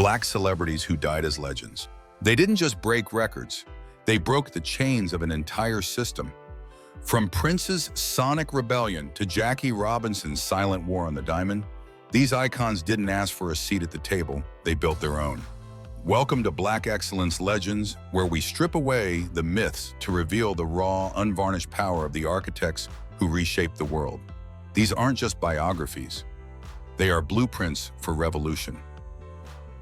Black celebrities who died as legends. They didn't just break records, they broke the chains of an entire system. From Prince's Sonic Rebellion to Jackie Robinson's Silent War on the Diamond, these icons didn't ask for a seat at the table, they built their own. Welcome to Black Excellence Legends, where we strip away the myths to reveal the raw, unvarnished power of the architects who reshaped the world. These aren't just biographies, they are blueprints for revolution.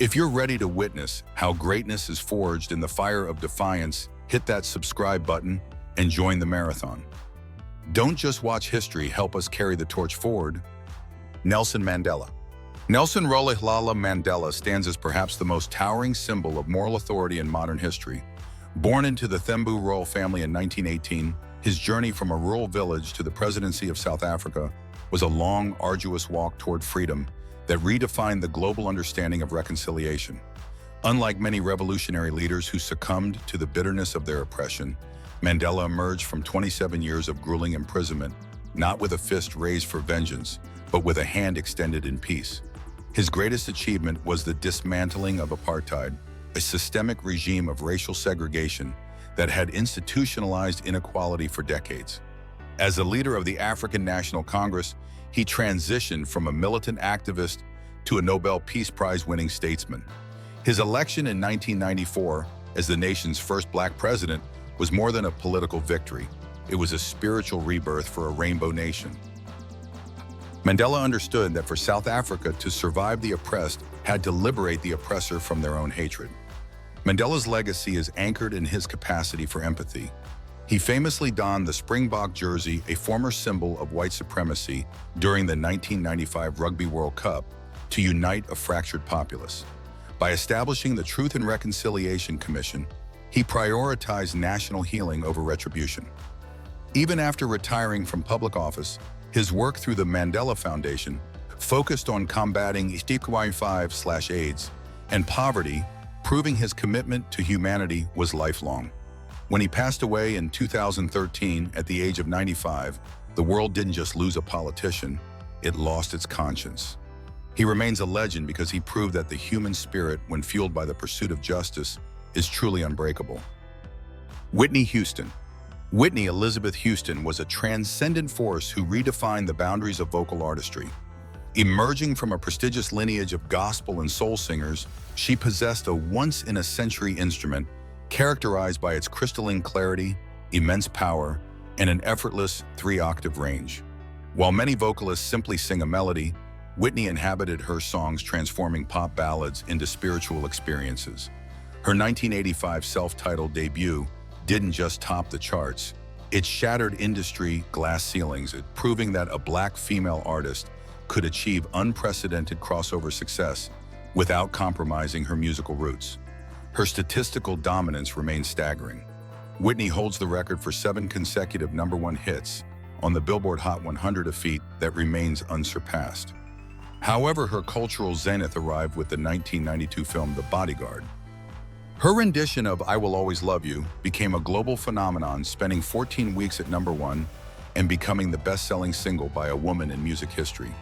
If you're ready to witness how greatness is forged in the fire of defiance, hit that subscribe button and join the marathon. Don't just watch history help us carry the torch forward. Nelson Mandela. Nelson Rolihlahla Mandela stands as perhaps the most towering symbol of moral authority in modern history. Born into the Thembu royal family in 1918, his journey from a rural village to the presidency of South Africa was a long, arduous walk toward freedom that redefined the global understanding of reconciliation. Unlike many revolutionary leaders who succumbed to the bitterness of their oppression, Mandela emerged from 27 years of grueling imprisonment, not with a fist raised for vengeance, but with a hand extended in peace. His greatest achievement was the dismantling of apartheid, a systemic regime of racial segregation that had institutionalized inequality for decades. As a leader of the African National Congress, he transitioned from a militant activist to a Nobel Peace Prize-winning statesman. His election in 1994 as the nation's first black president was more than a political victory. It was a spiritual rebirth for a rainbow nation. Mandela understood that for South Africa to survive, the oppressed had to liberate the oppressor from their own hatred. Mandela's legacy is anchored in his capacity for empathy. He famously donned the Springbok jersey, a former symbol of white supremacy, during the 1995 Rugby World Cup to unite a fractured populace. By establishing the Truth and Reconciliation Commission, he prioritized national healing over retribution. Even after retiring from public office, his work through the Mandela Foundation focused on combating HIV/AIDS and poverty, proving his commitment to humanity was lifelong. When he passed away in 2013 at the age of 95, the world didn't just lose a politician, it lost its conscience. He remains a legend because he proved that the human spirit, when fueled by the pursuit of justice, is truly unbreakable. Whitney Houston. Whitney Elizabeth Houston was a transcendent force who redefined the boundaries of vocal artistry. Emerging from a prestigious lineage of gospel and soul singers, she possessed a once-in-a-century instrument characterized by its crystalline clarity, immense power, and an effortless 3-octave range. While many vocalists simply sing a melody, Whitney inhabited her songs, transforming pop ballads into spiritual experiences. Her 1985 self-titled debut didn't just top the charts, it shattered industry glass ceilings, proving that a black female artist could achieve unprecedented crossover success without compromising her musical roots. Her statistical dominance remains staggering. Whitney holds the record for 7 consecutive #1 hits on the Billboard Hot 100, a feat that remains unsurpassed. However, her cultural zenith arrived with the 1992 film The Bodyguard. Her rendition of I Will Always Love You became a global phenomenon, spending 14 weeks at #1 and becoming the best-selling single by a woman in music history.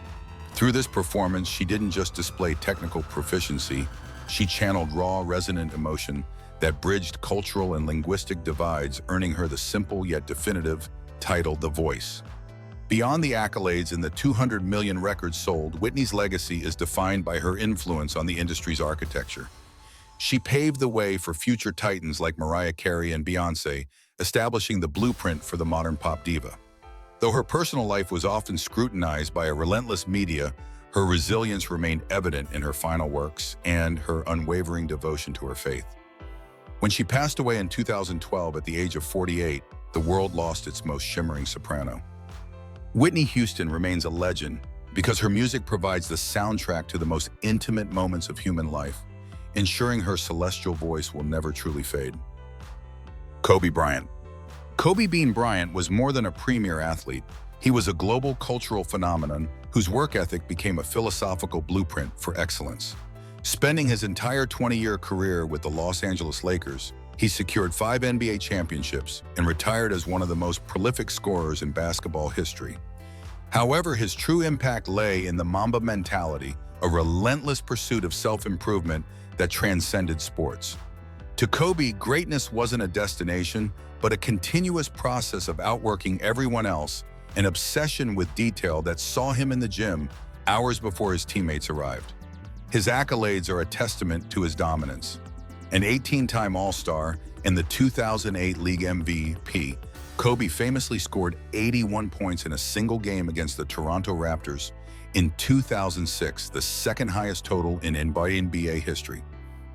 Through this performance, she didn't just display technical proficiency, she channeled raw, resonant emotion that bridged cultural and linguistic divides, earning her the simple yet definitive title, The Voice. Beyond the accolades and the 200 million records sold, Whitney's legacy is defined by her influence on the industry's architecture. She paved the way for future titans like Mariah Carey and Beyoncé, establishing the blueprint for the modern pop diva. Though her personal life was often scrutinized by a relentless media, her resilience remained evident in her final works and her unwavering devotion to her faith. When she passed away in 2012 at the age of 48, the world lost its most shimmering soprano. Whitney Houston remains a legend because her music provides the soundtrack to the most intimate moments of human life, ensuring her celestial voice will never truly fade. Kobe Bryant. Kobe Bean Bryant was more than a premier athlete. He was a global cultural phenomenon whose work ethic became a philosophical blueprint for excellence. Spending his entire 20-year career with the Los Angeles Lakers, he secured 5 NBA championships and retired as one of the most prolific scorers in basketball history. However, his true impact lay in the Mamba mentality, a relentless pursuit of self-improvement that transcended sports. To Kobe, greatness wasn't a destination, but a continuous process of outworking everyone else, an obsession with detail that saw him in the gym hours before his teammates arrived. His accolades are a testament to his dominance. An 18-time All-Star and the 2008 League MVP, Kobe famously scored 81 points in a single game against the Toronto Raptors in 2006, the second highest total in NBA history.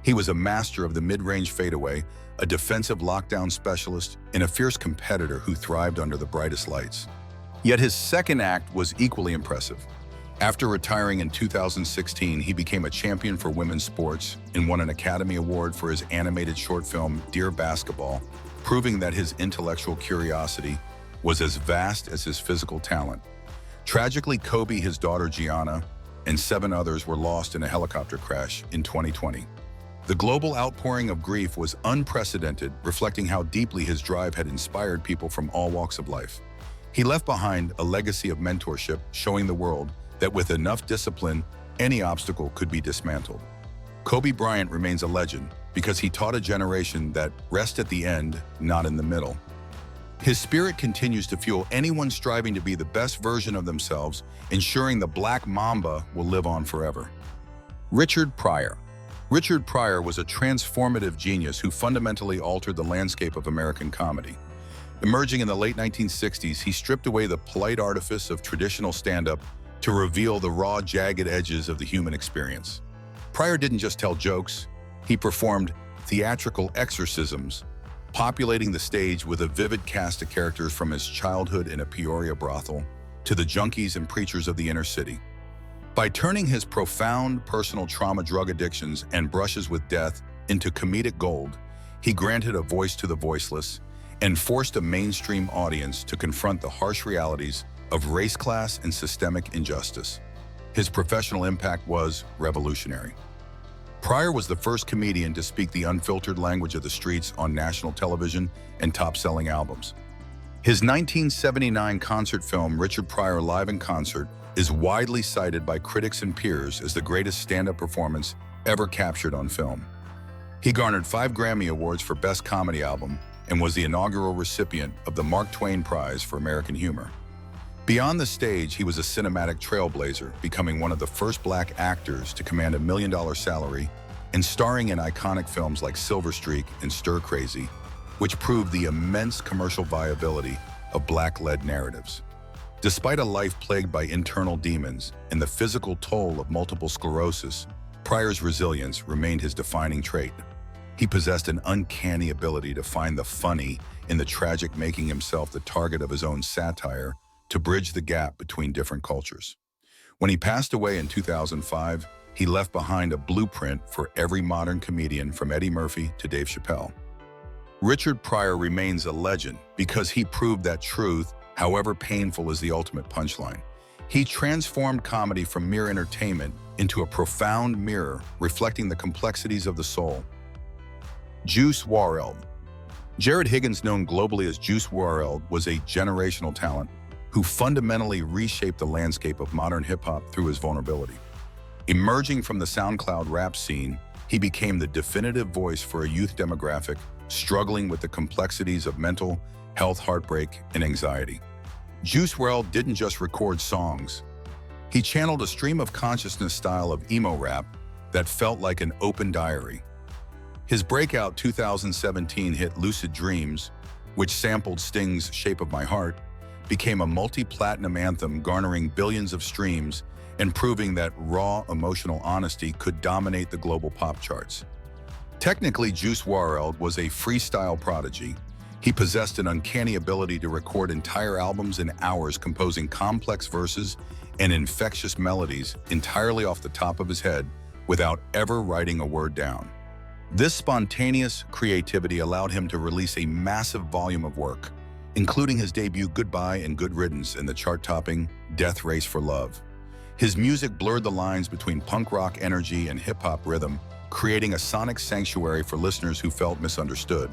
He was a master of the mid-range fadeaway, a defensive lockdown specialist, and a fierce competitor who thrived under the brightest lights. Yet his second act was equally impressive. After retiring in 2016, he became a champion for women's sports and won an Academy Award for his animated short film, Dear Basketball, proving that his intellectual curiosity was as vast as his physical talent. Tragically, Kobe, his daughter Gianna, and 7 others were lost in a helicopter crash in 2020. The global outpouring of grief was unprecedented, reflecting how deeply his drive had inspired people from all walks of life. He left behind a legacy of mentorship, showing the world that with enough discipline, any obstacle could be dismantled. Kobe Bryant remains a legend because he taught a generation that rest at the end, not in the middle. His spirit continues to fuel anyone striving to be the best version of themselves, ensuring the Black Mamba will live on forever. Richard Pryor. Richard Pryor was a transformative genius who fundamentally altered the landscape of American comedy. Emerging in the late 1960s, he stripped away the polite artifice of traditional stand-up to reveal the raw, jagged edges of the human experience. Pryor didn't just tell jokes, he performed theatrical exorcisms, populating the stage with a vivid cast of characters from his childhood in a Peoria brothel to the junkies and preachers of the inner city. By turning his profound personal trauma, drug addictions, and brushes with death into comedic gold, he granted a voice to the voiceless and forced a mainstream audience to confront the harsh realities of race, class, and systemic injustice. His professional impact was revolutionary. Pryor was the first comedian to speak the unfiltered language of the streets on national television and top-selling albums. His 1979 concert film, Richard Pryor Live in Concert, is widely cited by critics and peers as the greatest stand-up performance ever captured on film. He garnered 5 Grammy Awards for Best Comedy Album and was the inaugural recipient of the Mark Twain Prize for American Humor. Beyond the stage, he was a cinematic trailblazer, becoming one of the first Black actors to command $1 million salary and starring in iconic films like Silver Streak and Stir Crazy, which proved the immense commercial viability of Black-led narratives. Despite a life plagued by internal demons and the physical toll of multiple sclerosis, Pryor's resilience remained his defining trait. He possessed an uncanny ability to find the funny in the tragic, making himself the target of his own satire to bridge the gap between different cultures. When he passed away in 2005, he left behind a blueprint for every modern comedian from Eddie Murphy to Dave Chappelle. Richard Pryor remains a legend because he proved that truth, however painful, is the ultimate punchline. He transformed comedy from mere entertainment into a profound mirror reflecting the complexities of the soul. Juice WRLD. Jared Higgins, known globally as Juice WRLD, was a generational talent who fundamentally reshaped the landscape of modern hip-hop through his vulnerability. Emerging from the SoundCloud rap scene, he became the definitive voice for a youth demographic struggling with the complexities of mental health, heartbreak, and anxiety. Juice WRLD didn't just record songs. He channeled a stream of consciousness style of emo rap that felt like an open diary. His breakout 2017 hit Lucid Dreams, which sampled Sting's Shape of My Heart, became a multi-platinum anthem garnering billions of streams and proving that raw emotional honesty could dominate the global pop charts. Technically, Juice WRLD was a freestyle prodigy. He possessed an uncanny ability to record entire albums in hours, composing complex verses and infectious melodies entirely off the top of his head without ever writing a word down. This spontaneous creativity allowed him to release a massive volume of work, including his debut Goodbye and Good Riddance and the chart-topping Death Race for Love. His music blurred the lines between punk rock energy and hip-hop rhythm, creating a sonic sanctuary for listeners who felt misunderstood.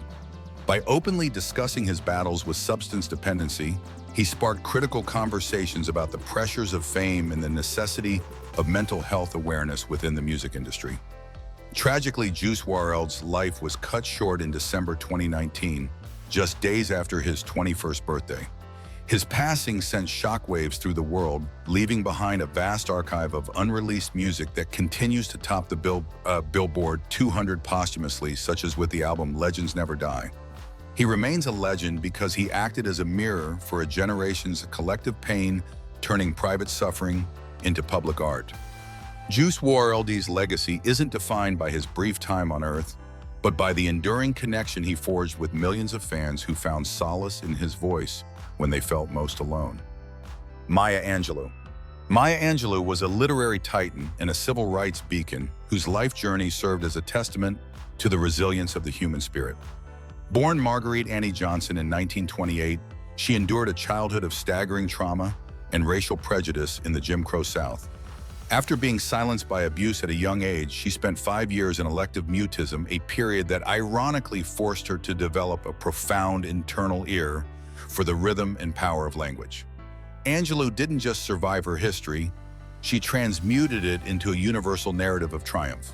By openly discussing his battles with substance dependency, he sparked critical conversations about the pressures of fame and the necessity of mental health awareness within the music industry. Tragically, Juice WRLD's life was cut short in December 2019, just days after his 21st birthday. His passing sent shockwaves through the world, leaving behind a vast archive of unreleased music that continues to top the Billboard 200 posthumously, such as with the album Legends Never Die. He remains a legend because he acted as a mirror for a generation's collective pain, turning private suffering into public art. Juice WRLD's legacy isn't defined by his brief time on Earth, but by the enduring connection he forged with millions of fans who found solace in his voice when they felt most alone. Maya Angelou. Maya Angelou was a literary titan and a civil rights beacon whose life journey served as a testament to the resilience of the human spirit. Born Marguerite Annie Johnson in 1928, she endured a childhood of staggering trauma and racial prejudice in the Jim Crow South. After being silenced by abuse at a young age, she spent 5 years in elective mutism, a period that ironically forced her to develop a profound internal ear for the rhythm and power of language. Angelou didn't just survive her history, she transmuted it into a universal narrative of triumph.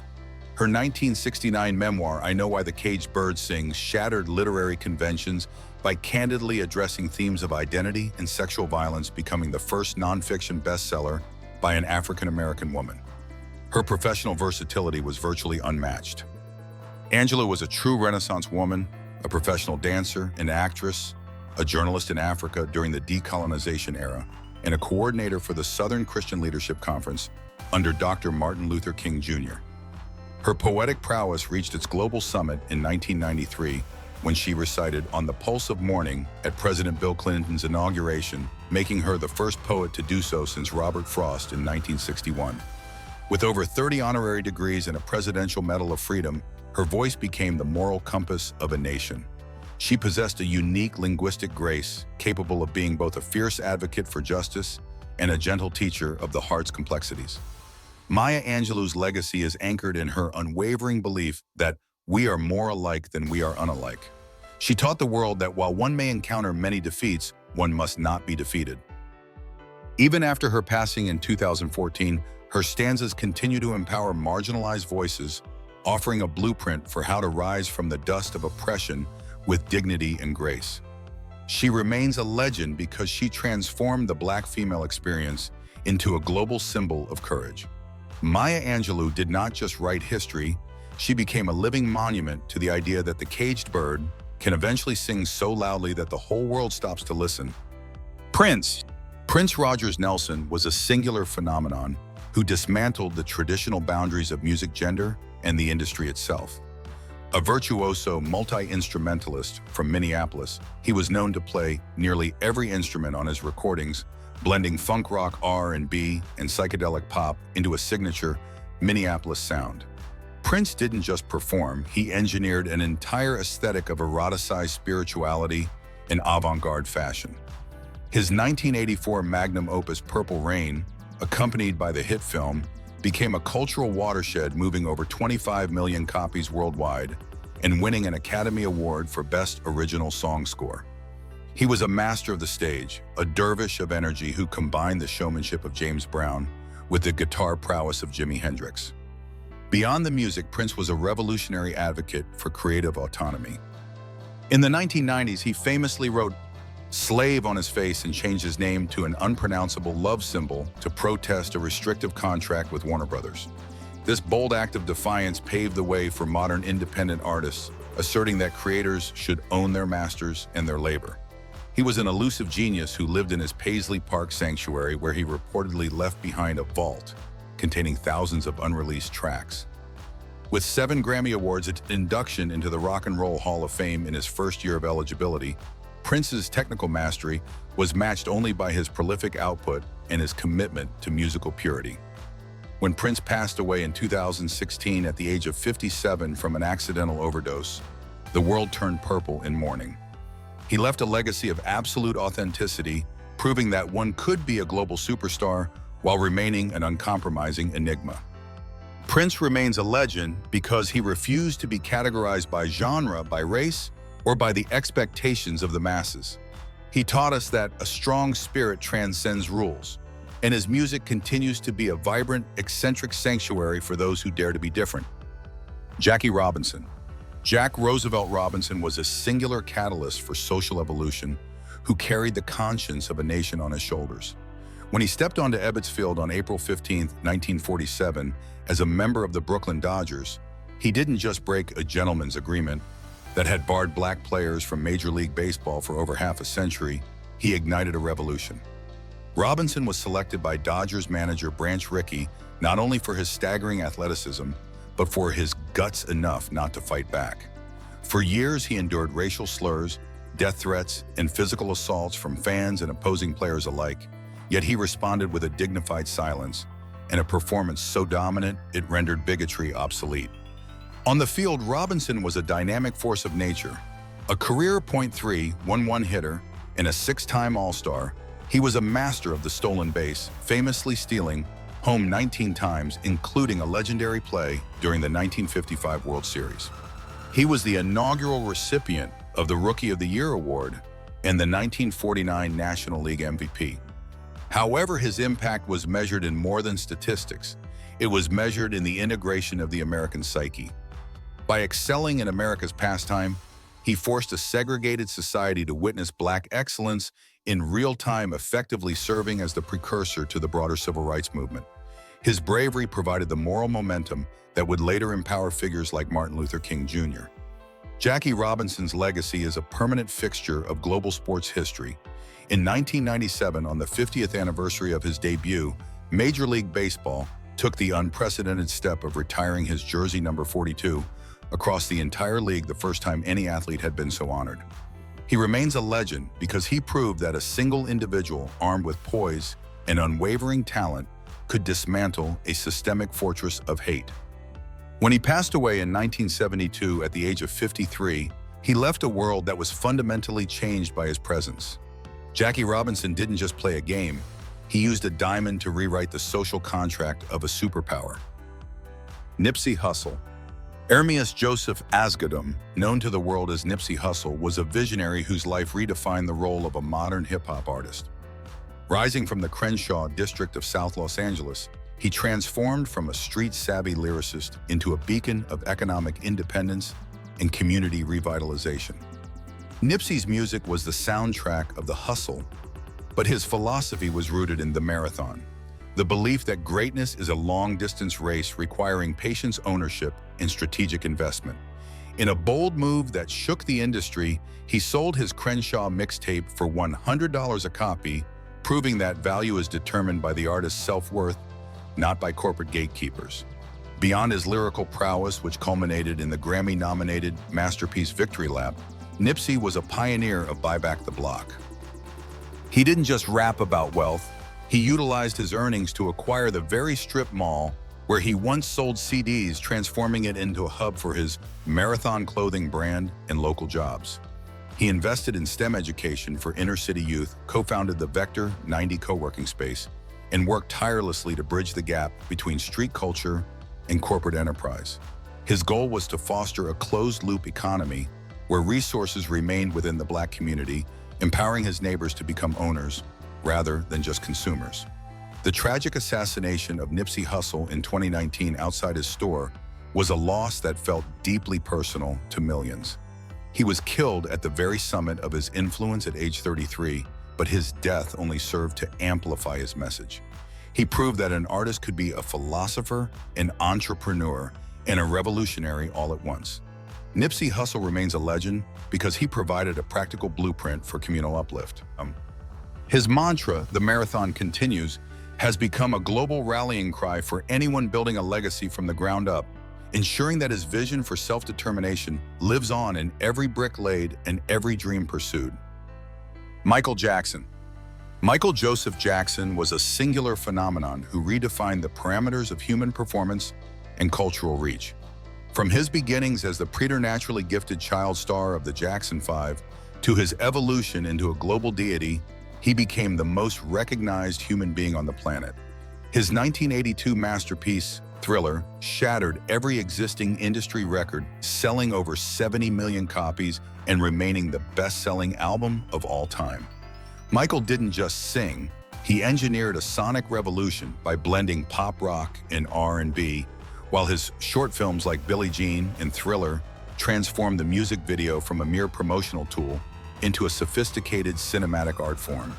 Her 1969 memoir, I Know Why the Caged Bird Sings, shattered literary conventions by candidly addressing themes of identity and sexual violence, becoming the first nonfiction bestseller by an African-American woman. Her professional versatility was virtually unmatched. Angelou was a true Renaissance woman, a professional dancer, an actress, a journalist in Africa during the decolonization era, and a coordinator for the Southern Christian Leadership Conference under Dr. Martin Luther King Jr. Her poetic prowess reached its global summit in 1993 when she recited On the Pulse of Morning at President Bill Clinton's inauguration, making her the first poet to do so since Robert Frost in 1961. With over 30 honorary degrees and a Presidential Medal of Freedom, her voice became the moral compass of a nation. She possessed a unique linguistic grace, capable of being both a fierce advocate for justice and a gentle teacher of the heart's complexities. Maya Angelou's legacy is anchored in her unwavering belief that we are more alike than we are unalike. She taught the world that while one may encounter many defeats, one must not be defeated. Even after her passing in 2014, her stanzas continue to empower marginalized voices, offering a blueprint for how to rise from the dust of oppression with dignity and grace. She remains a legend because she transformed the Black female experience into a global symbol of courage. Maya Angelou did not just write history, she became a living monument to the idea that the caged bird can eventually sing so loudly that the whole world stops to listen. Prince Rogers Nelson was a singular phenomenon who dismantled the traditional boundaries of music gender and the industry itself. A virtuoso multi-instrumentalist from Minneapolis, he was known to play nearly every instrument on his recordings, blending funk rock, R&B, and psychedelic pop into a signature Minneapolis sound. Prince didn't just perform, he engineered an entire aesthetic of eroticized spirituality and avant-garde fashion. His 1984 magnum opus Purple Rain, accompanied by the hit film, became a cultural watershed, moving over 25 million copies worldwide and winning an Academy Award for Best Original Song Score. He was a master of the stage, a dervish of energy who combined the showmanship of James Brown with the guitar prowess of Jimi Hendrix. Beyond the music, Prince was a revolutionary advocate for creative autonomy. In the 1990s, he famously wrote "slave" on his face and changed his name to an unpronounceable love symbol to protest a restrictive contract with Warner Brothers. This bold act of defiance paved the way for modern independent artists, asserting that creators should own their masters and their labor. He was an elusive genius who lived in his Paisley Park sanctuary, where he reportedly left behind a vault containing thousands of unreleased tracks. With 7 Grammy Awards and induction into the Rock and Roll Hall of Fame in his first year of eligibility, Prince's technical mastery was matched only by his prolific output and his commitment to musical purity. When Prince passed away in 2016 at the age of 57 from an accidental overdose, the world turned purple in mourning. He left a legacy of absolute authenticity, proving that one could be a global superstar while remaining an uncompromising enigma. Prince remains a legend because he refused to be categorized by genre, by race, or by the expectations of the masses. He taught us that a strong spirit transcends rules, and his music continues to be a vibrant, eccentric sanctuary for those who dare to be different. Jackie Robinson. Jack Roosevelt Robinson was a singular catalyst for social evolution who carried the conscience of a nation on his shoulders. When he stepped onto Ebbets Field on April 15, 1947, as a member of the Brooklyn Dodgers, he didn't just break a gentleman's agreement that had barred black players from Major League Baseball for over half a century. He ignited a revolution. Robinson was selected by Dodgers manager Branch Rickey not only for his staggering athleticism, but for his guts enough not to fight back. For years, he endured racial slurs, death threats, and physical assaults from fans and opposing players alike, yet he responded with a dignified silence and a performance so dominant it rendered bigotry obsolete. On the field, Robinson was a dynamic force of nature. A career .311 hitter and a six-time All-Star, he was a master of the stolen base, famously stealing home 19 times, including a legendary play during the 1955 World Series. He was the inaugural recipient of the Rookie of the Year award and the 1949 National League MVP. However, his impact was measured in more than statistics. It was measured in the integration of the American psyche. By excelling in America's pastime, he forced a segregated society to witness black excellence in real time, effectively serving as the precursor to the broader civil rights movement. His bravery provided the moral momentum that would later empower figures like Martin Luther King Jr. Jackie Robinson's legacy is a permanent fixture of global sports history. In 1997, on the 50th anniversary of his debut, Major League Baseball took the unprecedented step of retiring his jersey number 42 across the entire league, the first time any athlete had been so honored. He remains a legend because he proved that a single individual armed with poise and unwavering talent could dismantle a systemic fortress of hate. When he passed away in 1972 at the age of 53, he left a world that was fundamentally changed by his presence. Jackie Robinson didn't just play a game, he used a diamond to rewrite the social contract of a superpower. Nipsey Hussle. Ermias Joseph Asghedom, known to the world as Nipsey Hussle, was a visionary whose life redefined the role of a modern hip-hop artist. Rising from the Crenshaw district of South Los Angeles, he transformed from a street-savvy lyricist into a beacon of economic independence and community revitalization. Nipsey's music was the soundtrack of the hustle, but his philosophy was rooted in the marathon, the belief that greatness is a long-distance race requiring patience, ownership, and strategic investment. In a bold move that shook the industry, he sold his Crenshaw mixtape for $100 a copy, proving that value is determined by the artist's self-worth, not by corporate gatekeepers. Beyond his lyrical prowess, which culminated in the Grammy-nominated masterpiece Victory Lap, Nipsey was a pioneer of Buy Back the Block. He didn't just rap about wealth, he utilized his earnings to acquire the very strip mall where he once sold CDs, transforming it into a hub for his Marathon clothing brand and local jobs. He invested in STEM education for inner-city youth, co-founded the Vector 90 co-working space, and worked tirelessly to bridge the gap between street culture and corporate enterprise. His goal was to foster a closed-loop economy where resources remained within the Black community, empowering his neighbors to become owners rather than just consumers. The tragic assassination of Nipsey Hussle in 2019 outside his store was a loss that felt deeply personal to millions. He was killed at the very summit of his influence at age 33, but his death only served to amplify his message. He proved that an artist could be a philosopher, an entrepreneur, and a revolutionary all at once. Nipsey Hussle remains a legend because he provided a practical blueprint for communal uplift. His mantra, "The Marathon Continues," has become a global rallying cry for anyone building a legacy from the ground up, ensuring that his vision for self-determination lives on in every brick laid and every dream pursued. Michael Jackson. Michael Joseph Jackson was a singular phenomenon who redefined the parameters of human performance and cultural reach. From his beginnings as the preternaturally gifted child star of the Jackson 5 to his evolution into a global deity, he became the most recognized human being on the planet. His 1982 masterpiece, Thriller, shattered every existing industry record, selling over 70 million copies and remaining the best-selling album of all time. Michael didn't just sing, he engineered a sonic revolution by blending pop rock and R&B, while his short films like Billie Jean and Thriller transformed the music video from a mere promotional tool into a sophisticated cinematic art form.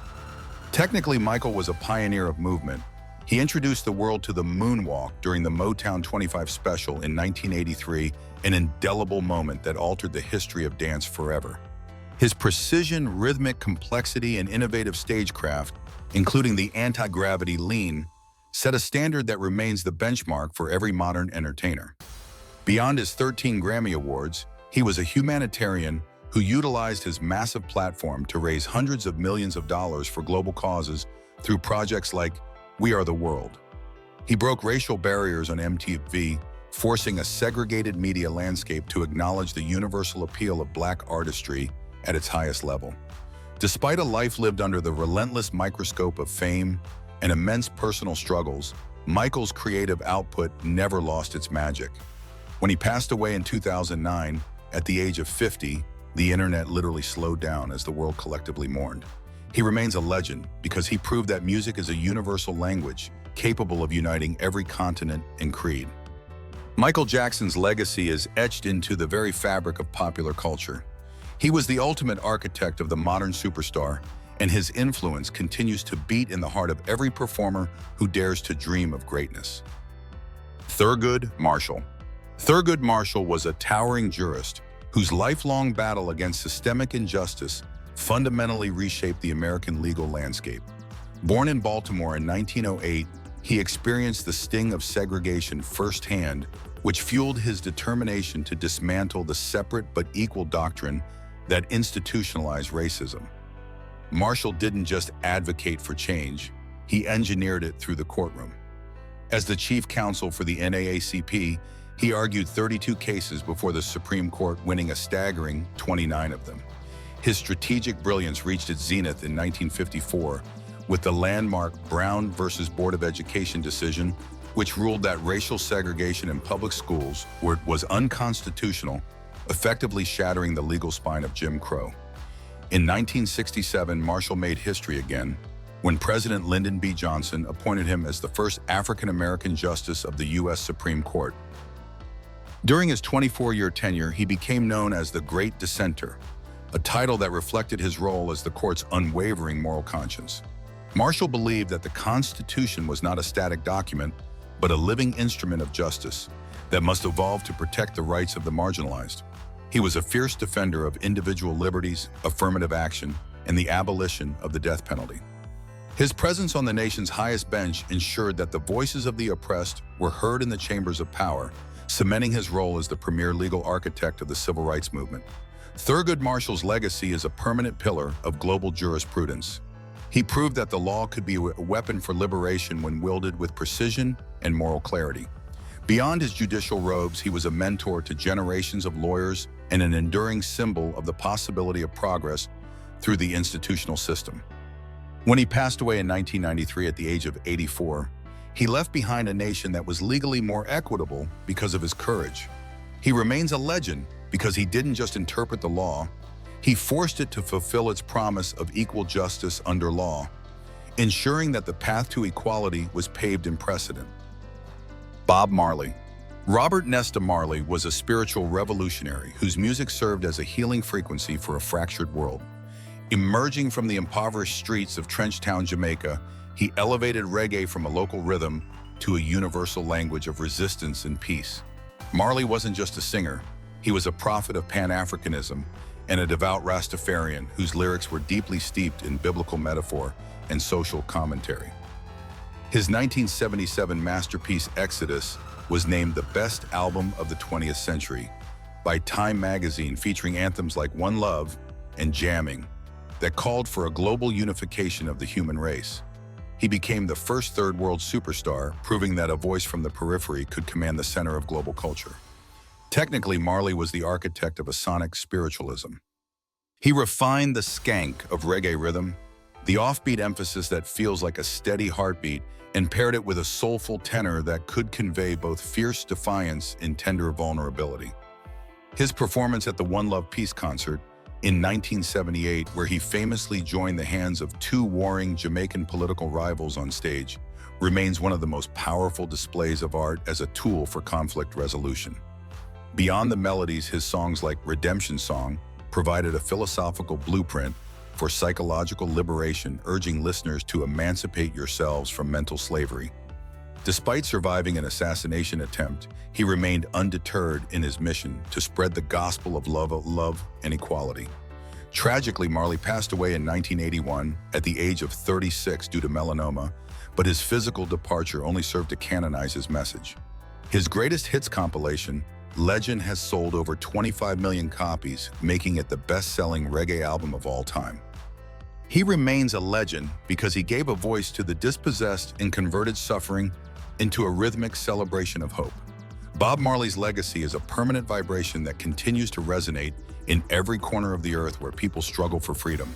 Technically, Michael was a pioneer of movement. He introduced the world to the moonwalk during the Motown 25 special in 1983, an indelible moment that altered the history of dance forever. His precision, rhythmic complexity, and innovative stagecraft, including the anti-gravity lean, set a standard that remains the benchmark for every modern entertainer. Beyond his 13 Grammy Awards, he was a humanitarian who utilized his massive platform to raise hundreds of millions of dollars for global causes through projects like We Are the World. He broke racial barriers on MTV, forcing a segregated media landscape to acknowledge the universal appeal of Black artistry at its highest level. Despite a life lived under the relentless microscope of fame and immense personal struggles, Michael's creative output never lost its magic. When he passed away in 2009, at the age of 50, the internet literally slowed down as the world collectively mourned. He remains a legend because he proved that music is a universal language capable of uniting every continent and creed. Michael Jackson's legacy is etched into the very fabric of popular culture. He was the ultimate architect of the modern superstar, and his influence continues to beat in the heart of every performer who dares to dream of greatness. Thurgood Marshall. Thurgood Marshall was a towering jurist whose lifelong battle against systemic injustice fundamentally reshaped the American legal landscape. Born in Baltimore in 1908, he experienced the sting of segregation firsthand, which fueled his determination to dismantle the separate but equal doctrine that institutionalized racism. Marshall didn't just advocate for change, he engineered it through the courtroom. As the chief counsel for the NAACP, he argued 32 cases before the Supreme Court, winning a staggering 29 of them. His strategic brilliance reached its zenith in 1954 with the landmark Brown versus Board of Education decision, which ruled that racial segregation in public schools was unconstitutional, effectively shattering the legal spine of Jim Crow. In 1967, Marshall made history again when President Lyndon B. Johnson appointed him as the first African-American justice of the U.S. Supreme Court. During his 24-year tenure, he became known as the Great Dissenter, a title that reflected his role as the court's unwavering moral conscience. Marshall believed that the Constitution was not a static document, but a living instrument of justice that must evolve to protect the rights of the marginalized. He was a fierce defender of individual liberties, affirmative action, and the abolition of the death penalty. His presence on the nation's highest bench ensured that the voices of the oppressed were heard in the chambers of power, cementing his role as the premier legal architect of the civil rights movement. Thurgood Marshall's legacy is a permanent pillar of global jurisprudence. He proved that the law could be a weapon for liberation when wielded with precision and moral clarity. Beyond his judicial robes, he was a mentor to generations of lawyers and an enduring symbol of the possibility of progress through the institutional system. When he passed away in 1993 at the age of 84, he left behind a nation that was legally more equitable because of his courage. He remains a legend because he didn't just interpret the law, he forced it to fulfill its promise of equal justice under law, ensuring that the path to equality was paved in precedent. Bob Marley. Robert Nesta Marley was a spiritual revolutionary whose music served as a healing frequency for a fractured world. Emerging from the impoverished streets of Trenchtown, Jamaica, he elevated reggae from a local rhythm to a universal language of resistance and peace. Marley wasn't just a singer, he was a prophet of Pan-Africanism and a devout Rastafarian whose lyrics were deeply steeped in biblical metaphor and social commentary. His 1977 masterpiece, Exodus, was named the best album of the 20th century by Time magazine, featuring anthems like One Love and Jamming that called for a global unification of the human race. He became the first third world superstar, proving that a voice from the periphery could command the center of global culture. Technically, Marley was the architect of a sonic spiritualism. He refined the skank of reggae rhythm, the offbeat emphasis that feels like a steady heartbeat, and paired it with a soulful tenor that could convey both fierce defiance and tender vulnerability. His performance at the One Love Peace concert in 1978, where he famously joined the hands of two warring Jamaican political rivals on stage, remains one of the most powerful displays of art as a tool for conflict resolution. Beyond the melodies, his songs like Redemption Song provided a philosophical blueprint for psychological liberation, urging listeners to emancipate yourselves from mental slavery. Despite surviving an assassination attempt, he remained undeterred in his mission to spread the gospel of love and equality. Tragically, Marley passed away in 1981 at the age of 36 due to melanoma, but his physical departure only served to canonize his message. His greatest hits compilation, Legend, has sold over 25 million copies, making it the best-selling reggae album of all time. He remains a legend because he gave a voice to the dispossessed and converted suffering into a rhythmic celebration of hope. Bob Marley's legacy is a permanent vibration that continues to resonate in every corner of the earth where people struggle for freedom.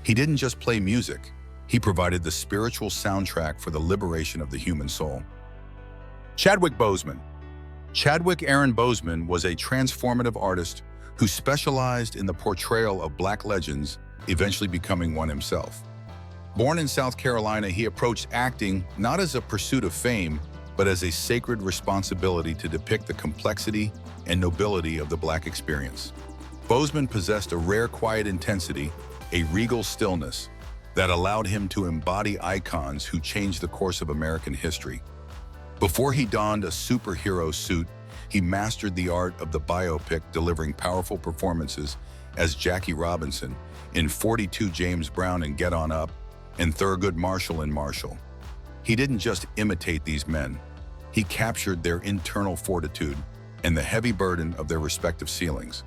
He didn't just play music, he provided the spiritual soundtrack for the liberation of the human soul. Chadwick Boseman. Chadwick Aaron Boseman was a transformative artist who specialized in the portrayal of Black legends, eventually becoming one himself. Born in South Carolina, he approached acting not as a pursuit of fame, but as a sacred responsibility to depict the complexity and nobility of the Black experience. Boseman possessed a rare quiet intensity, a regal stillness, that allowed him to embody icons who changed the course of American history. Before he donned a superhero suit, he mastered the art of the biopic, delivering powerful performances as Jackie Robinson in 42 James Brown and Get On Up, and Thurgood Marshall in Marshall. He didn't just imitate these men, he captured their internal fortitude and the heavy burden of their respective ceilings.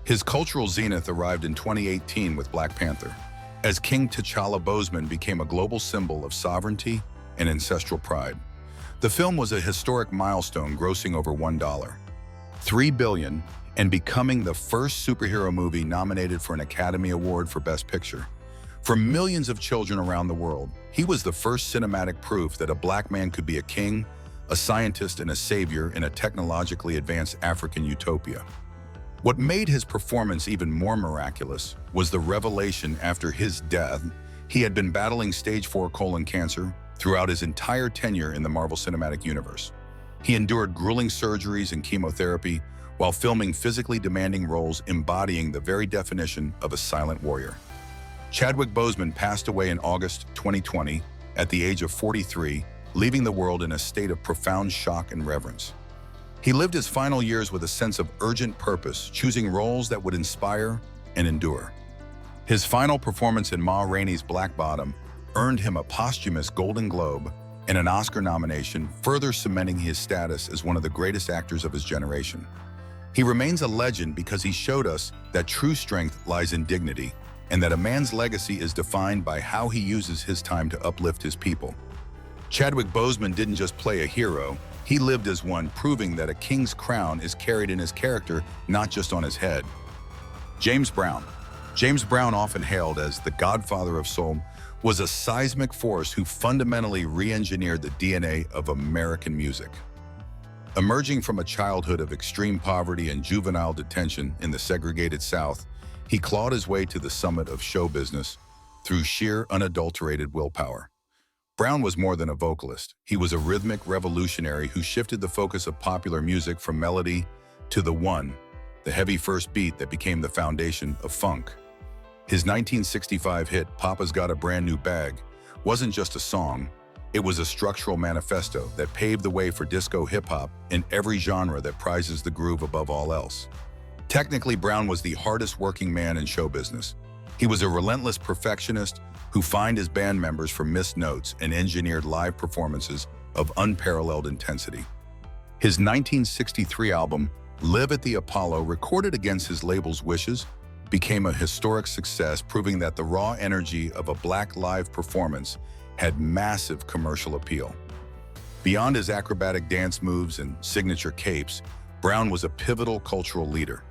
His cultural zenith arrived in 2018 with Black Panther, as King T'Challa Boseman became a global symbol of sovereignty and ancestral pride. The film was a historic milestone, grossing over $1.3 billion and becoming the first superhero movie nominated for an Academy Award for Best Picture. For millions of children around the world, he was the first cinematic proof that a Black man could be a king, a scientist, and a savior in a technologically advanced African utopia. What made his performance even more miraculous was the revelation after his death. He had been battling stage 4 colon cancer throughout his entire tenure in the Marvel Cinematic Universe. He endured grueling surgeries and chemotherapy while filming physically demanding roles embodying the very definition of a silent warrior. Chadwick Boseman passed away in August 2020 at the age of 43, leaving the world in a state of profound shock and reverence. He lived his final years with a sense of urgent purpose, choosing roles that would inspire and endure. His final performance in Ma Rainey's Black Bottom earned him a posthumous Golden Globe and an Oscar nomination, further cementing his status as one of the greatest actors of his generation. He remains a legend because he showed us that true strength lies in dignity, and that a man's legacy is defined by how he uses his time to uplift his people. Chadwick Boseman didn't just play a hero, he lived as one, proving that a king's crown is carried in his character, not just on his head. James Brown. James Brown, often hailed as the godfather of soul, was a seismic force who fundamentally re-engineered the DNA of American music. Emerging from a childhood of extreme poverty and juvenile detention in the segregated South, he clawed his way to the summit of show business through sheer, unadulterated willpower. Brown was more than a vocalist. He was a rhythmic revolutionary who shifted the focus of popular music from melody to the heavy first beat that became the foundation of funk. His 1965 hit, Papa's Got a Brand New Bag, wasn't just a song, it was a structural manifesto that paved the way for disco hip-hop and every genre that prizes the groove above all else. Technically, Brown was the hardest working man in show business. He was a relentless perfectionist who fined his band members for missed notes and engineered live performances of unparalleled intensity. His 1963 album, Live at the Apollo, recorded against his label's wishes, became a historic success, proving that the raw energy of a Black live performance had massive commercial appeal. Beyond his acrobatic dance moves and signature capes, Brown was a pivotal cultural leader.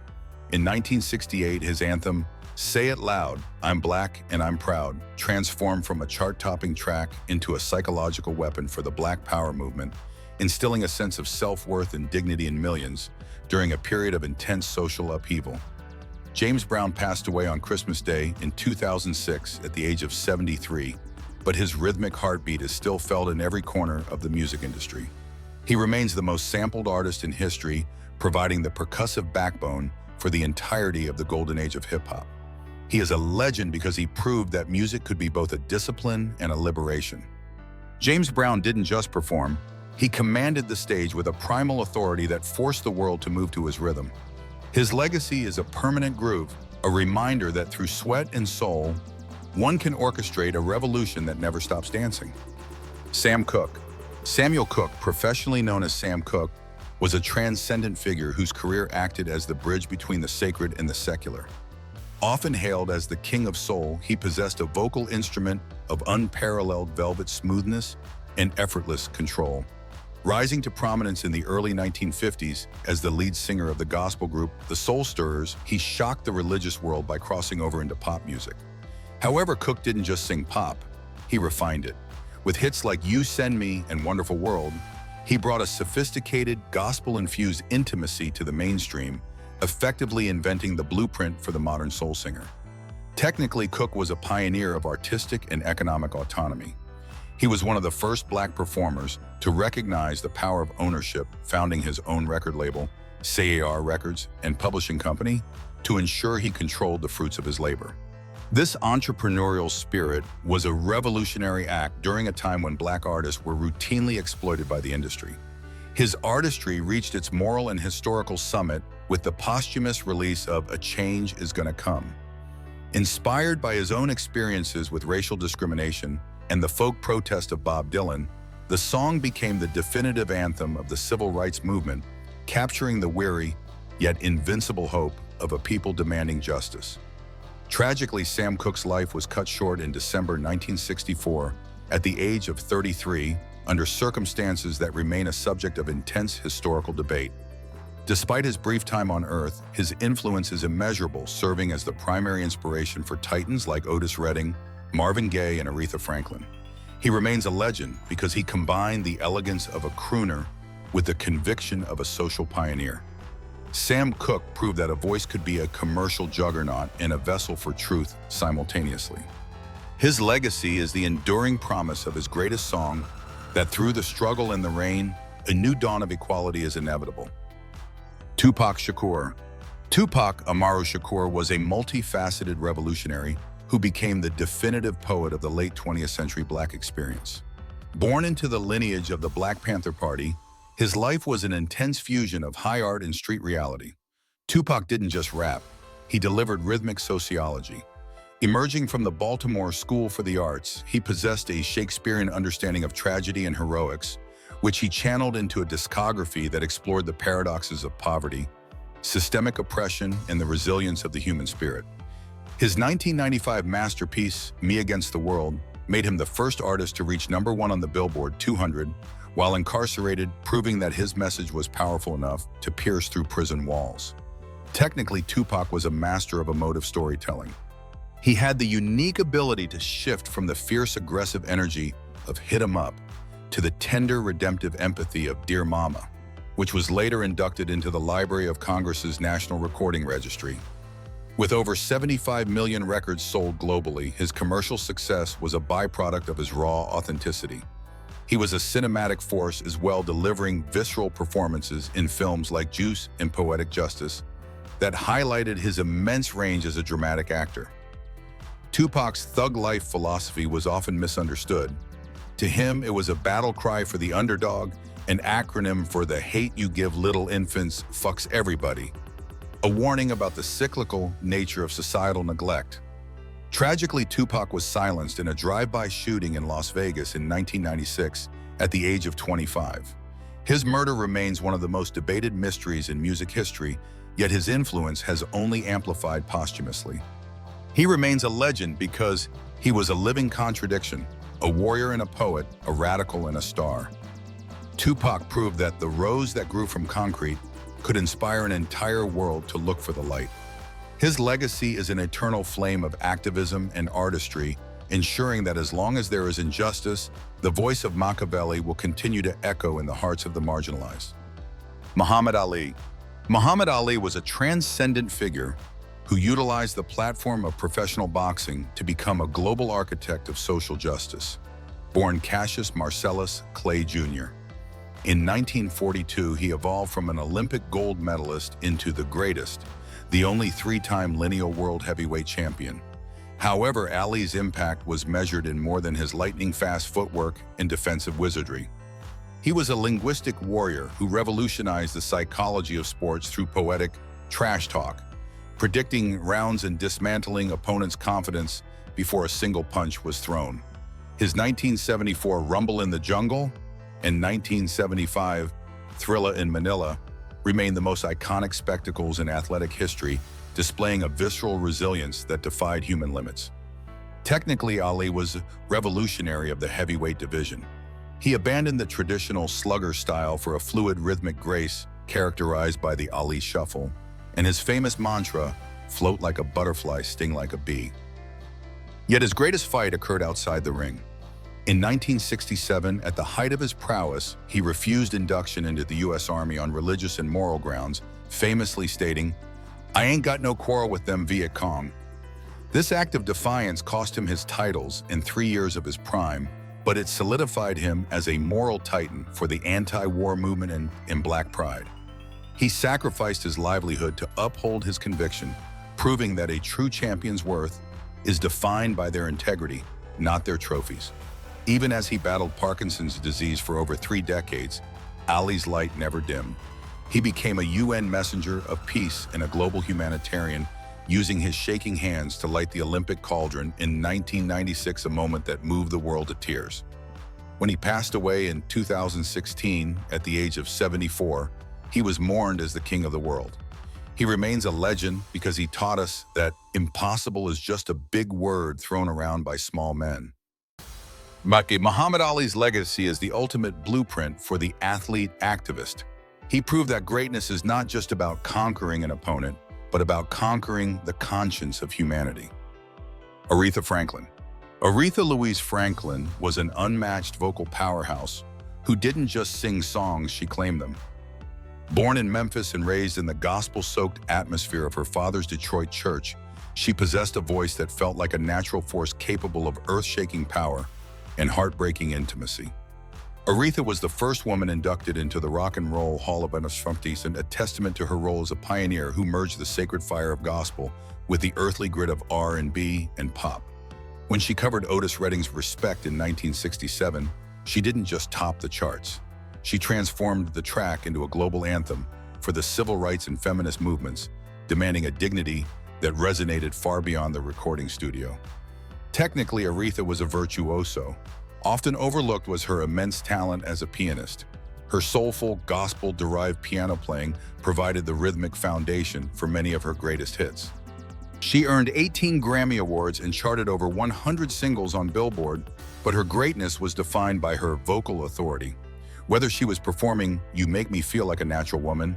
In 1968, his anthem, Say It Loud, I'm Black and I'm Proud, transformed from a chart-topping track into a psychological weapon for the Black Power movement, instilling a sense of self-worth and dignity in millions during a period of intense social upheaval. James Brown passed away on Christmas Day in 2006 at the age of 73, but his rhythmic heartbeat is still felt in every corner of the music industry. He remains the most sampled artist in history, providing the percussive backbone for the entirety of the golden age of hip-hop. He is a legend because he proved that music could be both a discipline and a liberation. James Brown didn't just perform, he commanded the stage with a primal authority that forced the world to move to his rhythm. His legacy is a permanent groove, a reminder that through sweat and soul, one can orchestrate a revolution that never stops dancing. Sam Cooke. Samuel Cooke, professionally known as Sam Cooke, was a transcendent figure whose career acted as the bridge between the sacred and the secular. Often hailed as the king of soul, he possessed a vocal instrument of unparalleled velvet smoothness and effortless control. Rising to prominence in the early 1950s as the lead singer of the gospel group The Soul Stirrers, he shocked the religious world by crossing over into pop music. However, Cooke didn't just sing pop, he refined it. With hits like You Send Me and Wonderful World, he brought a sophisticated, gospel-infused intimacy to the mainstream, effectively inventing the blueprint for the modern soul singer. Technically, Cooke was a pioneer of artistic and economic autonomy. He was one of the first Black performers to recognize the power of ownership, founding his own record label, CAR Records, and publishing company, to ensure he controlled the fruits of his labor. This entrepreneurial spirit was a revolutionary act during a time when Black artists were routinely exploited by the industry. His artistry reached its moral and historical summit with the posthumous release of A Change Is Gonna Come. Inspired by his own experiences with racial discrimination and the folk protest of Bob Dylan, the song became the definitive anthem of the civil rights movement, capturing the weary, yet invincible hope of a people demanding justice. Tragically, Sam Cooke's life was cut short in December 1964 at the age of 33 under circumstances that remain a subject of intense historical debate. Despite his brief time on Earth, his influence is immeasurable, serving as the primary inspiration for titans like Otis Redding, Marvin Gaye, and Aretha Franklin. He remains a legend because he combined the elegance of a crooner with the conviction of a social pioneer. Sam Cooke proved that a voice could be a commercial juggernaut and a vessel for truth simultaneously. His legacy is the enduring promise of his greatest song, that through the struggle and the rain, a new dawn of equality is inevitable. Tupac Shakur. Tupac Amaru Shakur was a multifaceted revolutionary who became the definitive poet of the late 20th century Black experience. Born into the lineage of the Black Panther Party, his life was an intense fusion of high art and street reality. Tupac didn't just rap, he delivered rhythmic sociology. Emerging from the Baltimore School for the Arts, he possessed a Shakespearean understanding of tragedy and heroics, which he channeled into a discography that explored the paradoxes of poverty, systemic oppression, and the resilience of the human spirit. His 1995 masterpiece, Me Against the World, made him the first artist to reach #1 on the Billboard 200 while incarcerated, proving that his message was powerful enough to pierce through prison walls. Technically, Tupac was a master of emotive storytelling. He had the unique ability to shift from the fierce, aggressive energy of Hit 'Em Up to the tender, redemptive empathy of Dear Mama, which was later inducted into the Library of Congress's National Recording Registry. With over 75 million records sold globally, his commercial success was a byproduct of his raw authenticity. He was a cinematic force as well, delivering visceral performances in films like Juice and Poetic Justice that highlighted his immense range as a dramatic actor. Tupac's thug life philosophy was often misunderstood. To him, it was a battle cry for the underdog, an acronym for the hate you give little infants fucks everybody, a warning about the cyclical nature of societal neglect. Tragically, Tupac was silenced in a drive-by shooting in Las Vegas in 1996 at the age of 25. His murder remains one of the most debated mysteries in music history, yet his influence has only amplified posthumously. He remains a legend because he was a living contradiction, a warrior and a poet, a radical and a star. Tupac proved that the rose that grew from concrete could inspire an entire world to look for the light. His legacy is an eternal flame of activism and artistry, ensuring that as long as there is injustice, the voice of Machiavelli will continue to echo in the hearts of the marginalized. Muhammad Ali. Muhammad Ali was a transcendent figure who utilized the platform of professional boxing to become a global architect of social justice. born Cassius Marcellus Clay Jr. In 1942, he evolved from an Olympic gold medalist into the greatest, the only three-time lineal world heavyweight champion. However, Ali's impact was measured in more than his lightning-fast footwork and defensive wizardry. He was a linguistic warrior who revolutionized the psychology of sports through poetic trash talk, predicting rounds and dismantling opponents' confidence before a single punch was thrown. His 1974 Rumble in the Jungle and 1975 Thrilla in Manila remain the most iconic spectacles in athletic history, displaying a visceral resilience that defied human limits. Technically, Ali was revolutionary of the heavyweight division. He abandoned the traditional slugger style for a fluid rhythmic grace characterized by the Ali Shuffle, and his famous mantra, "Float like a butterfly, sting like a bee." Yet his greatest fight occurred outside the ring. In 1967, at the height of his prowess, he refused induction into the U.S. Army on religious and moral grounds, famously stating, "I ain't got no quarrel with them Viet Cong." This act of defiance cost him his titles in 3 years of his prime, but it solidified him as a moral titan for the anti-war movement and Black pride. He sacrificed his livelihood to uphold his conviction, proving that a true champion's worth is defined by their integrity, not their trophies. Even as he battled Parkinson's disease for over 3 decades, Ali's light never dimmed. He became a UN messenger of peace and a global humanitarian, using his shaking hands to light the Olympic cauldron in 1996, a moment that moved the world to tears. When he passed away in 2016 at the age of 74, he was mourned as the king of the world. He remains a legend because he taught us that impossible is just a big word thrown around by small men. Muhammad Ali's legacy is the ultimate blueprint for the athlete activist. He proved that greatness is not just about conquering an opponent, but about conquering the conscience of humanity. Aretha Franklin. Aretha Louise Franklin was an unmatched vocal powerhouse who didn't just sing songs, she claimed them. Born in Memphis and raised in the gospel-soaked atmosphere of her father's Detroit church, she possessed a voice that felt like a natural force capable of earth-shaking power and heartbreaking intimacy. Aretha was the first woman inducted into the Rock and Roll Hall of Fame, a testament to her role as a pioneer who merged the sacred fire of gospel with the earthly grit of R&B and pop. When she covered Otis Redding's Respect in 1967, she didn't just top the charts. She transformed the track into a global anthem for the civil rights and feminist movements, demanding a dignity that resonated far beyond the recording studio. Technically, Aretha was a virtuoso. Often overlooked was her immense talent as a pianist. Her soulful, gospel-derived piano playing provided the rhythmic foundation for many of her greatest hits. She earned 18 Grammy Awards and charted over 100 singles on Billboard, but her greatness was defined by her vocal authority. Whether she was performing "You Make Me Feel Like a Natural Woman"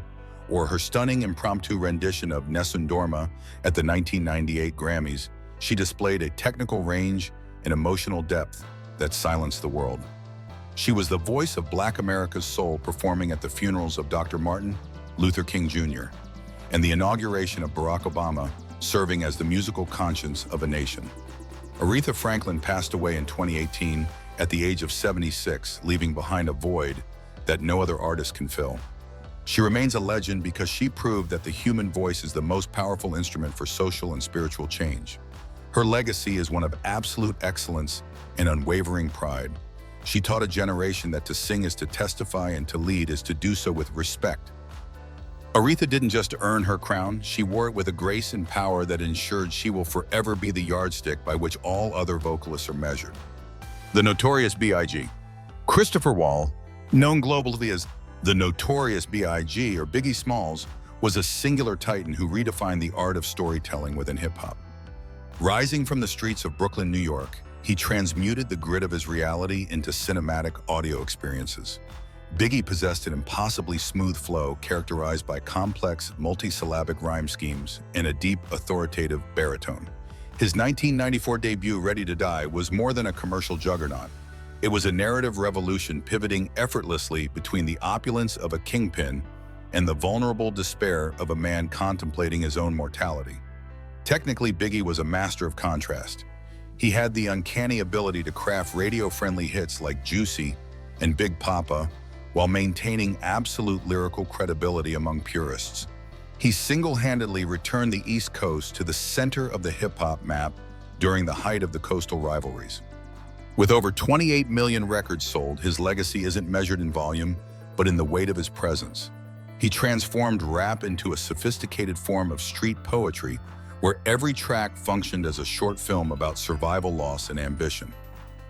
or her stunning impromptu rendition of Nessun Dorma at the 1998 Grammys, she displayed a technical range and emotional depth that silenced the world. She was the voice of Black America's soul, performing at the funerals of Dr. Martin Luther King Jr. and the inauguration of Barack Obama, serving as the musical conscience of a nation. Aretha Franklin passed away in 2018 at the age of 76, leaving behind a void that no other artist can fill. She remains a legend because she proved that the human voice is the most powerful instrument for social and spiritual change. Her legacy is one of absolute excellence and unwavering pride. She taught a generation that to sing is to testify and to lead is to do so with respect. Aretha didn't just earn her crown, she wore it with a grace and power that ensured she will forever be the yardstick by which all other vocalists are measured. The Notorious B.I.G. Christopher Wall, known globally as the Notorious B.I.G. or Biggie Smalls, was a singular titan who redefined the art of storytelling within hip-hop. Rising from the streets of Brooklyn, New York, he transmuted the grit of his reality into cinematic audio experiences. Biggie possessed an impossibly smooth flow characterized by complex, multi-syllabic rhyme schemes and a deep, authoritative baritone. His 1994 debut, Ready to Die, was more than a commercial juggernaut. It was a narrative revolution pivoting effortlessly between the opulence of a kingpin and the vulnerable despair of a man contemplating his own mortality. Technically, Biggie was a master of contrast. He had the uncanny ability to craft radio-friendly hits like Juicy and Big Papa while maintaining absolute lyrical credibility among purists. He single-handedly returned the East Coast to the center of the hip-hop map during the height of the coastal rivalries. With over 28 million records sold, his legacy isn't measured in volume, but in the weight of his presence. He transformed rap into a sophisticated form of street poetry, where every track functioned as a short film about survival, loss, and ambition.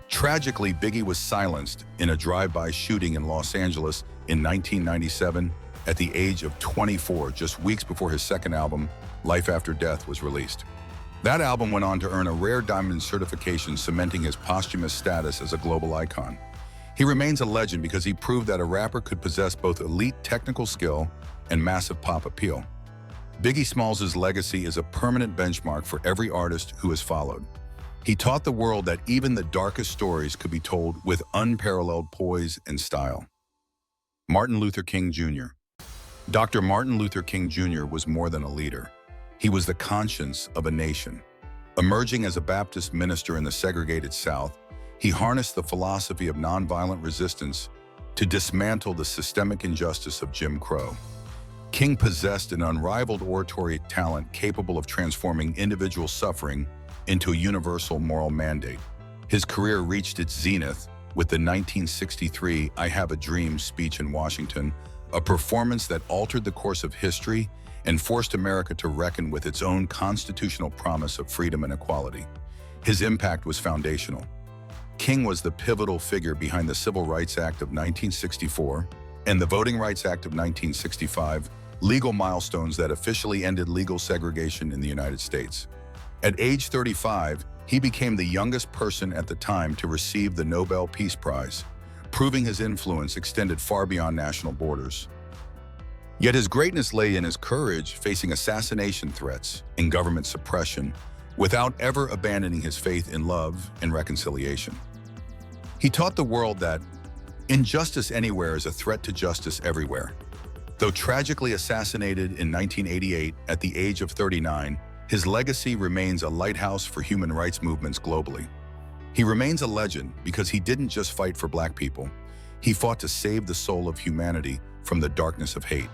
Tragically, Biggie was silenced in a drive-by shooting in Los Angeles in 1997 at the age of 24, just weeks before his second album, Life After Death, was released. That album went on to earn a rare diamond certification, cementing his posthumous status as a global icon. He remains a legend because he proved that a rapper could possess both elite technical skill and massive pop appeal. Biggie Smalls' legacy is a permanent benchmark for every artist who has followed. He taught the world that even the darkest stories could be told with unparalleled poise and style. Martin Luther King Jr. Dr. Martin Luther King Jr. was more than a leader. He was the conscience of a nation. Emerging as a Baptist minister in the segregated South, he harnessed the philosophy of nonviolent resistance to dismantle the systemic injustice of Jim Crow. King possessed an unrivaled oratory talent capable of transforming individual suffering into a universal moral mandate. His career reached its zenith with the 1963 I Have a Dream speech in Washington, a performance that altered the course of history and forced America to reckon with its own constitutional promise of freedom and equality. His impact was foundational. King was the pivotal figure behind the Civil Rights Act of 1964 and the Voting Rights Act of 1965, legal milestones that officially ended legal segregation in the United States. At age 35, he became the youngest person at the time to receive the Nobel Peace Prize, proving his influence extended far beyond national borders. Yet his greatness lay in his courage facing assassination threats and government suppression without ever abandoning his faith in love and reconciliation. He taught the world that injustice anywhere is a threat to justice everywhere. Though tragically assassinated in 1988 at the age of 39, his legacy remains a lighthouse for human rights movements globally. He remains a legend because he didn't just fight for Black people. He fought to save the soul of humanity from the darkness of hate.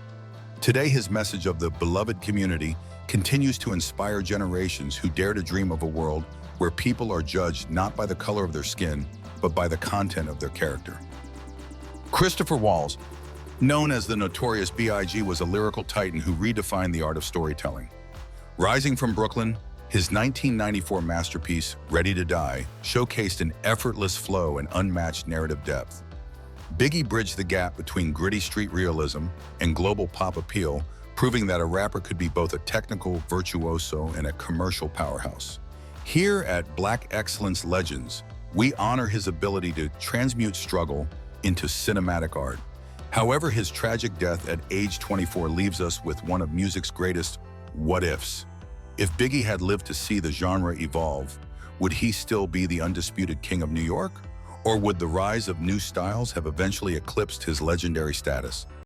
Today, his message of the beloved community continues to inspire generations who dare to dream of a world where people are judged not by the color of their skin, but by the content of their character. Christopher Waltz, known as the Notorious B.I.G., was a lyrical titan who redefined the art of storytelling. Rising from Brooklyn, his 1994 masterpiece, Ready to Die, showcased an effortless flow and unmatched narrative depth. Biggie bridged the gap between gritty street realism and global pop appeal, proving that a rapper could be both a technical virtuoso and a commercial powerhouse. Here at Black Excellence Legends, we honor his ability to transmute struggle into cinematic art. However, his tragic death at age 24 leaves us with one of music's greatest what-ifs. If Biggie had lived to see the genre evolve, would he still be the undisputed king of New York? Or would the rise of new styles have eventually eclipsed his legendary status?